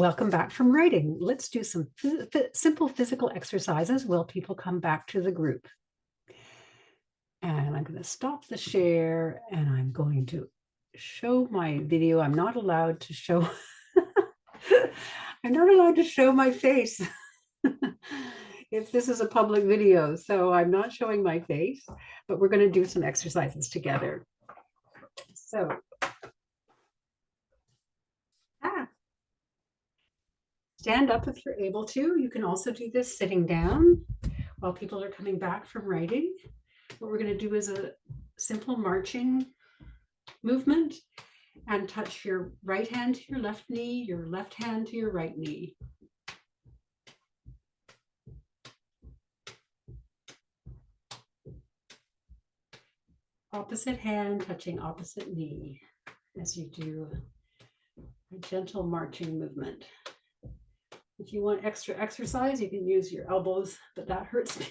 Welcome back from writing. Let's do some simple physical exercises while people come back to the group. And I'm going to stop the share and I'm going to show my video. I'm not allowed to show, I'm not allowed to show my face if this is a public video. So I'm not showing my face, but we're going to do some exercises together. So, stand up if you're able to. You can also do this sitting down while people are coming back from writing. What we're going to do is a simple marching movement and touch your right hand to your left knee, your left hand to your right knee. Opposite hand touching opposite knee as you do a gentle marching movement. If you want extra exercise, you can use your elbows, but that hurts me.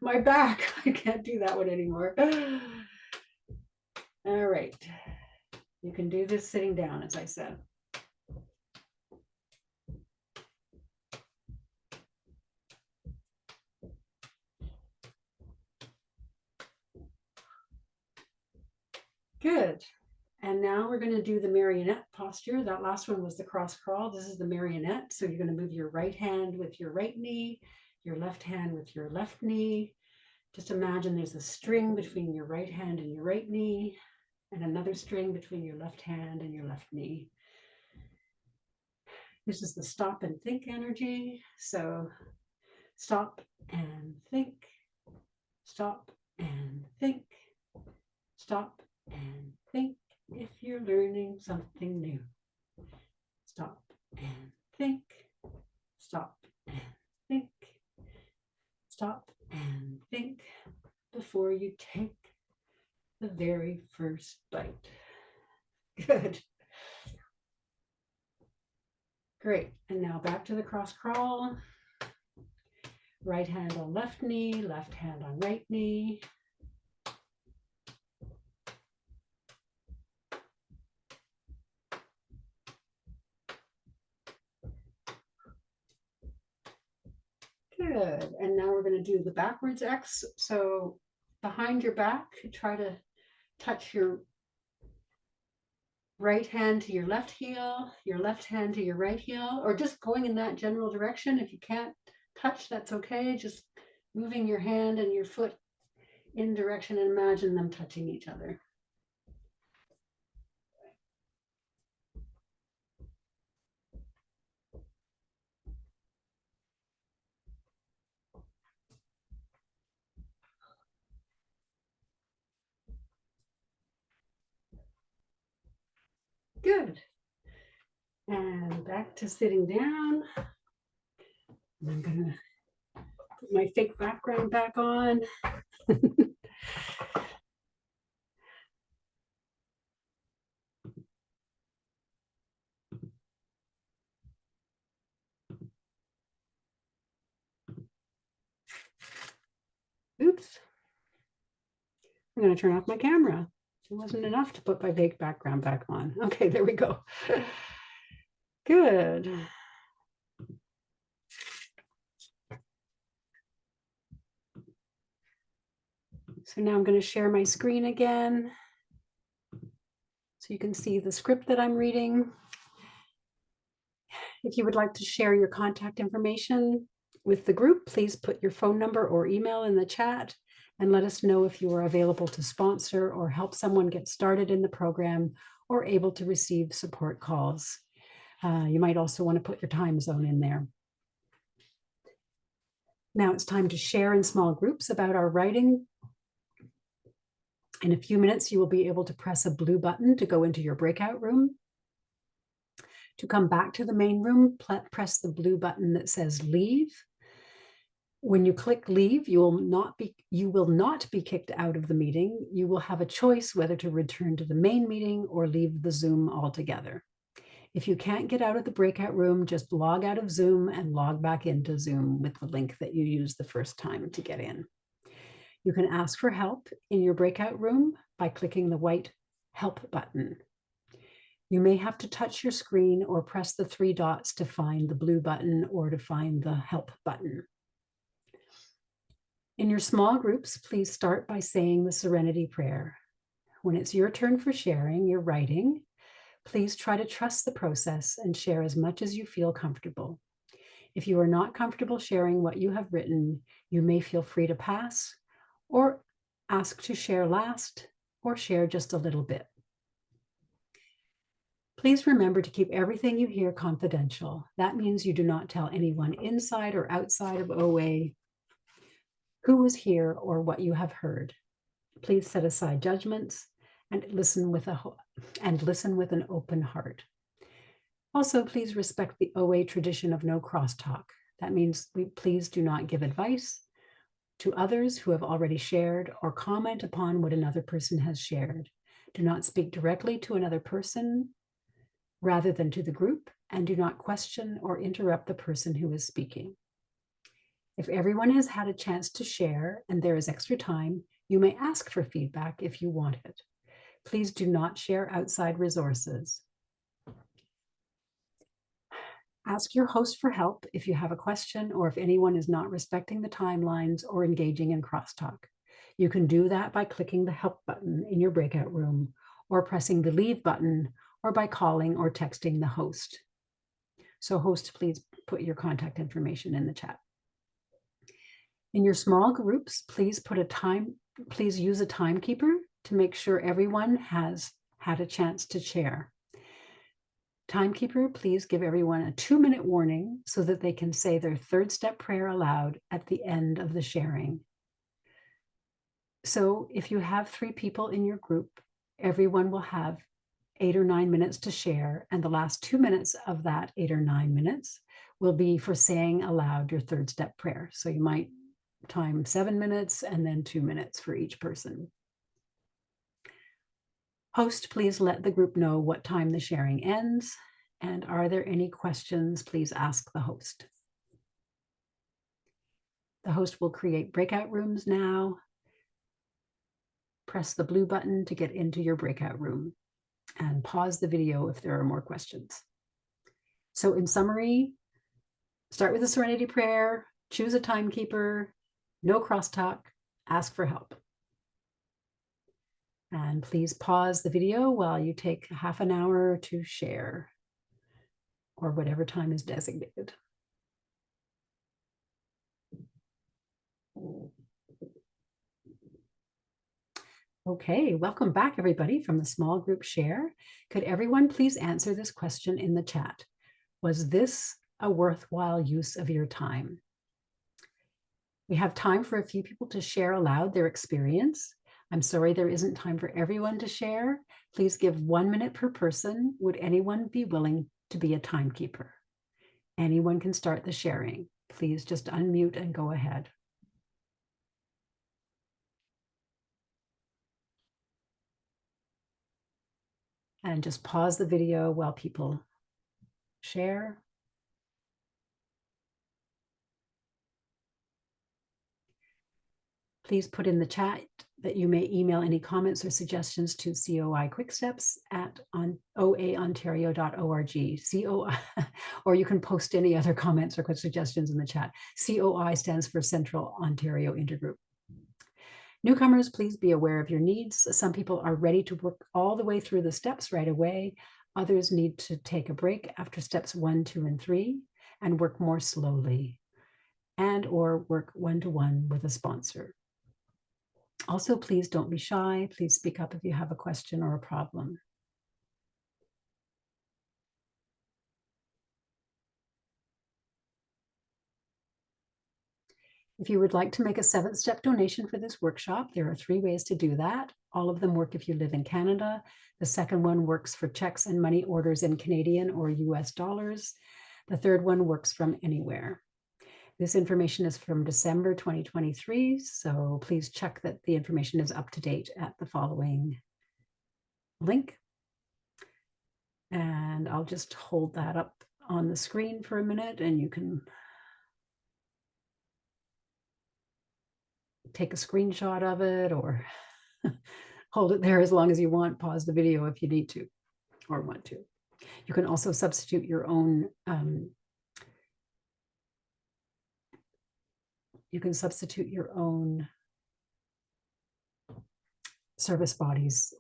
My back, I can't do that one anymore. All right. You can do this sitting down, as I said. Good. And now we're going to do the marionette posture. That last one was the cross crawl. This is the marionette. So you're going to move your right hand with your right knee, your left hand with your left knee. Just imagine there's a string between your right hand and your right knee, and another string between your left hand and your left knee. This is the stop and think energy. So stop and think, stop and think, stop and think. If you're learning something new, stop and think, stop and think, stop and think before you take the very first bite. Good. Great. And now back to the cross crawl. Right hand on left knee, left hand on right knee. Good. And now we're going to do the backwards X. So behind your back, try to touch your right hand to your left heel, your left hand to your right heel, or just going in that general direction. If you can't touch, that's okay. Just moving your hand and your foot in direction and imagine them touching each other. Good. And back to sitting down. And I'm going to put my fake background back on. Oops. I'm going to turn off my camera. It wasn't enough to put my fake background back on. Okay, there we go. Good. So now I'm going to share my screen again so you can see the script that I'm reading. If you would like to share your contact information with the group, please put your phone number or email in the chat and let us know if you are available to sponsor or help someone get started in the program or able to receive support calls. You might also want to put your time zone in there. Now it's time to share in small groups about our writing. In a few minutes, you will be able to press a blue button to go into your breakout room. To come back to the main room, press the blue button that says leave. When you click leave, you will not be kicked out of the meeting. You will have a choice whether to return to the main meeting or leave the Zoom altogether. If you can't get out of the breakout room, just log out of Zoom and log back into Zoom with the link that you used the first time to get in. You can ask for help in your breakout room by clicking the white help button. You may have to touch your screen or press the 3 dots to find the blue button or to find the help button. In your small groups, please start by saying the Serenity Prayer. When it's your turn for sharing your writing, please try to trust the process and share as much as you feel comfortable. If you are not comfortable sharing what you have written, you may feel free to pass or ask to share last or share just a little bit. Please remember to keep everything you hear confidential. That means you do not tell anyone inside or outside of OA who was here or what you have heard. Please set aside judgments and listen with an open heart. Also, please respect the OA tradition of no crosstalk. That means please do not give advice to others who have already shared or comment upon what another person has shared. Do not speak directly to another person rather than to the group, and do not question or interrupt the person who is speaking. If everyone has had a chance to share and there is extra time, you may ask for feedback if you want it. Please do not share outside resources. Ask your host for help if you have a question or if anyone is not respecting the timelines or engaging in crosstalk. You can do that by clicking the help button in your breakout room or pressing the leave button or by calling or texting the host. So host, please put your contact information in the chat. In your small groups, please use a timekeeper to make sure everyone has had a chance to share. Timekeeper, please give everyone a 2-minute warning so that they can say their third step prayer aloud at the end of the sharing. So if you have 3 people in your group, everyone will have 8 or 9 minutes to share, and the last 2 minutes of that 8 or 9 minutes will be for saying aloud your third step prayer. So you might time 7 minutes and then 2 minutes for each person. Host, please let the group know what time the sharing ends. And are there any questions? Please ask the host. The host will create breakout rooms now. Press the blue button to get into your breakout room and pause the video if there are more questions. So in summary, start with a Serenity Prayer, choose a timekeeper, no crosstalk, ask for help. And please pause the video while you take half an hour to share, or whatever time is designated. Okay, welcome back everybody from the small group share. Could everyone please answer this question in the chat? Was this a worthwhile use of your time? We have time for a few people to share aloud their experience. I'm sorry there isn't time for everyone to share. Please give 1 minute per person. Would anyone be willing to be a timekeeper? Anyone can start the sharing. Please just unmute and go ahead. And just pause the video while people share. Please put in the chat that you may email any comments or suggestions to COI Quicksteps at oaontario.org. COI, or you can post any other comments or suggestions in the chat. COI stands for Central Ontario Intergroup. Newcomers, please be aware of your needs. Some people are ready to work all the way through the steps right away. Others need to take a break after steps 1, 2, and 3 and work more slowly, and or work one-to-one with a sponsor. Also, please don't be shy. Please speak up if you have a question or a problem. If you would like to make a 7th step donation for this workshop, there are 3 ways to do that. All of them work if you live in Canada. The second one works for checks and money orders in Canadian or US dollars. The third one works from anywhere. This information is from December 2023, so please check that the information is up to date at the following link. And I'll just hold that up on the screen for a minute and you can take a screenshot of it or hold it there as long as you want. Pause the video if you need to. or want to. You can also substitute your own service bodies,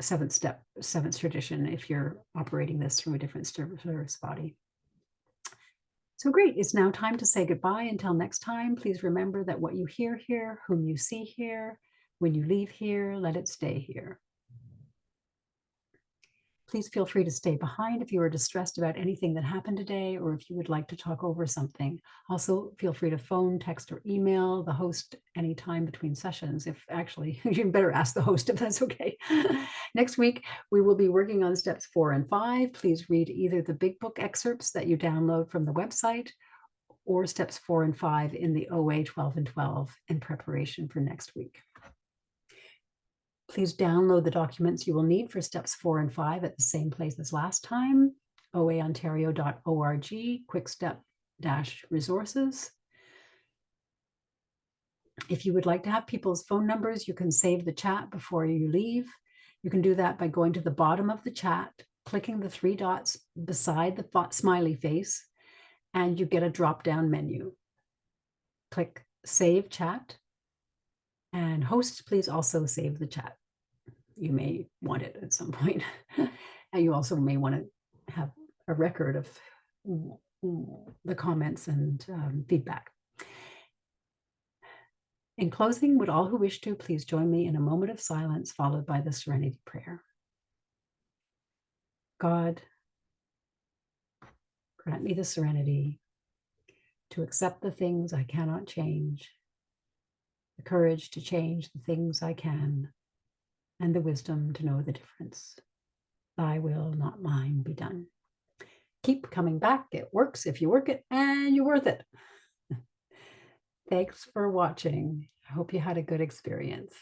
seventh tradition, if you're operating this through a different service body. So great, it's now time to say goodbye. Until next time, please remember that what you hear here, whom you see here, when you leave here, let it stay here. Please feel free to stay behind if you are distressed about anything that happened today, or if you would like to talk over something. Also, feel free to phone, text, or email the host anytime between sessions. If actually, you'd better ask the host if that's okay. Next week, we will be working on steps 4 and 5. Please read either the big book excerpts that you download from the website or steps 4 and 5 in the OA 12 and 12 in preparation for next week. Please download the documents you will need for steps 4 and 5 at the same place as last time, oaontario.org, quickstep-resources. If you would like to have people's phone numbers, you can save the chat before you leave. You can do that by going to the bottom of the chat, clicking the 3 dots beside the smiley face, and you get a drop-down menu. Click Save Chat, and hosts, please also save the chat. You may want it at some point. And you also may want to have a record of the comments and feedback. In closing, would all who wish to please join me in a moment of silence followed by the Serenity Prayer. God, grant me the serenity to accept the things I cannot change, the courage to change the things I can, and the wisdom to know the difference. Thy will, not mine, be done. Keep coming back. It works if you work it, and you're worth it. Thanks for watching. I hope you had a good experience.